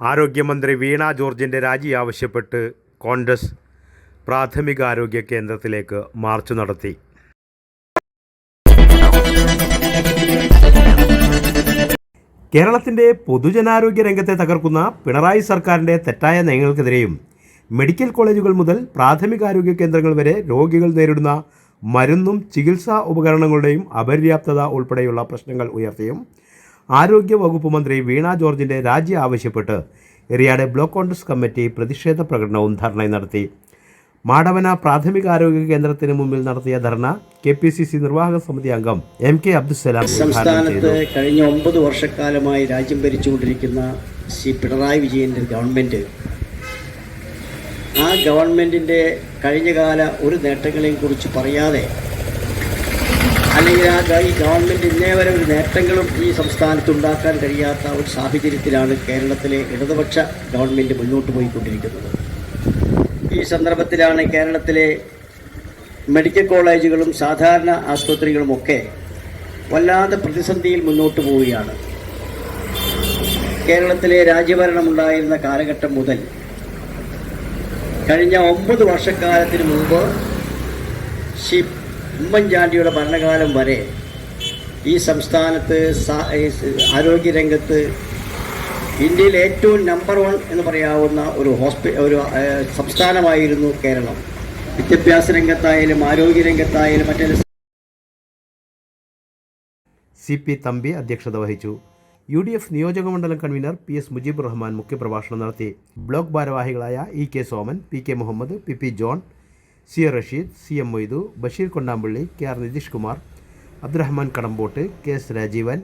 ആരോഗ്യമന്ത്രി വീണ ജോർജിൻ്റെ രാജി ആവശ്യപ്പെട്ട് കോൺഗ്രസ് പ്രാഥമികാരോഗ്യ കേന്ദ്രത്തിലേക്ക് മാർച്ച് നടത്തി. കേരളത്തിൻ്റെ പൊതുജനാരോഗ്യ രംഗത്തെ തകർക്കുന്ന പിണറായി സർക്കാരിൻ്റെ തെറ്റായ നയങ്ങൾക്കെതിരെയും മെഡിക്കൽ കോളേജുകൾ മുതൽ പ്രാഥമികാരോഗ്യ കേന്ദ്രങ്ങൾ വരെ രോഗികൾ നേരിടുന്ന മരുന്നും ചികിത്സാ ഉപകരണങ്ങളുടെയും അപര്യാപ്തത ഉൾപ്പെടെയുള്ള പ്രശ്നങ്ങൾ ഉയർത്തിയും ആരോഗ്യ വകുപ്പ് മന്ത്രി വീണ ജോർജിൻ്റെ രാജി ആവശ്യപ്പെട്ട് എറിയാട് ബ്ലോക്ക് കോൺഗ്രസ് കമ്മിറ്റി പ്രതിഷേധ പ്രകടനവും ധർണയും നടത്തി. മാടവന പ്രാഥമികാരോഗ്യ കേന്ദ്രത്തിന് മുമ്പിൽ നടത്തിയ ധർണ KPCC നിർവാഹക സമിതി അംഗം MK അബ്ദുസലാം സംസ്ഥാനത്ത് കഴിഞ്ഞ 9 വർഷക്കാലമായി രാജ്യം ഭരിച്ചുകൊണ്ടിരിക്കുന്ന ശ്രീ പിണറായി വിജയൻ്റെ ഗവൺമെൻറ് ആ ഗവൺമെൻറ്റിൻ്റെ കഴിഞ്ഞകാല ഒരു നേട്ടങ്ങളെയും കുറിച്ച് പറയാതെ, അല്ലെങ്കിൽ ഈ ഗവൺമെൻറ് ഇന്നേ വരെ ഒരു നേട്ടങ്ങളും ഈ സംസ്ഥാനത്ത് ഉണ്ടാക്കാൻ കഴിയാത്ത ഒരു സാഹചര്യത്തിലാണ് കേരളത്തിലെ ഇടതുപക്ഷ ഗവൺമെൻറ് മുന്നോട്ട് പോയിക്കൊണ്ടിരിക്കുന്നത്. ഈ സന്ദർഭത്തിലാണ് കേരളത്തിലെ മെഡിക്കൽ കോളേജുകളും സാധാരണ ആശുപത്രികളുമൊക്കെ വല്ലാതെ പ്രതിസന്ധിയിൽ മുന്നോട്ട് പോവുകയാണ്. കേരളത്തിലെ രാജ്യഭരണമുണ്ടായിരുന്ന കാലഘട്ടം മുതൽ കഴിഞ്ഞ 9 വർഷക്കാലത്തിന് മുമ്പ് ശ്രീ ഉമ്മൻചാണ്ടിയുടെ ഭരണകാലം വരെ ഈ സംസ്ഥാനത്ത് ആരോഗ്യരംഗത്ത് ഇന്ത്യയിൽ ഏറ്റവും നമ്പർ 1 എന്ന് പറയാവുന്ന ഒരു സംസ്ഥാനമായിരുന്നു കേരളം. വിദ്യാഭ്യാസ രംഗത്തായാലും ആരോഗ്യരംഗത്തായാലും മറ്റേ CP തമ്പി അധ്യക്ഷത വഹിച്ചു. UDF നിയോജകമണ്ഡലം കൺവീനർ PS മുജീബുർ റഹ്മാൻ മുഖ്യപ്രഭാഷണം നടത്തി. ബ്ലോക്ക് ഭാരവാഹികളായ EK Soman, PK Muhammad, PP John, CA Rasheed, CM Moidu, Basheer Kondampally, KR Nitheesh Kumar, Abdurahman Kadampot, KS Rajeevan,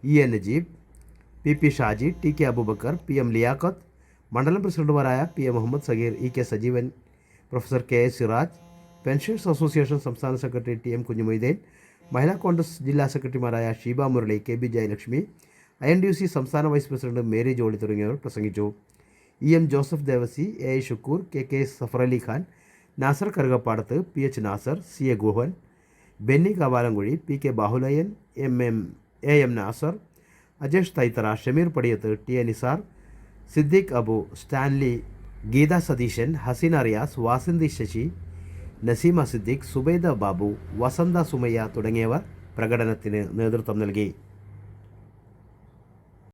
EA Najeeb, PP Shaji, TK Aboobacker, PM Liyaqath, മണ്ഡലം പ്രസിഡന്റുമാരായ PA Muhammad Sageer, EK Sajeevan, professor KS Siraj, pensions association സംസ്ഥാന secretary TM Kunhimoideen, Mahila Congress ജില്ലാ സെക്രട്ടറിമാരായ ഷീബ മുരളി, KB ജയലക്ഷ്മി, INDUC സംസ്ഥാന വൈസ് പ്രസിഡന്റ് മേരി ജോളി തുടങ്ങിയവർ പ്രസംഗിച്ചു. EM Joseph Devasi, AI Shukkoor, KK Safar Ali Khan, Nasar Karukappadath, PH Nasar, CA Guhan, Benny Kavalamkuzhi, PK Bahulayan, AM Nasar, Ajesh Thaithara, Shameer Padiyath, TA Nisar, Siddique Abu, Stanley, Geetha Satheeshan, Haseena Riyas, Vasanthi Sasi, Naseema Siddique, Subaida Babu, Vasantha Sumayya തുടങ്ങിയവർ പ്രകടനത്തിന് നേതൃത്വം നൽകി.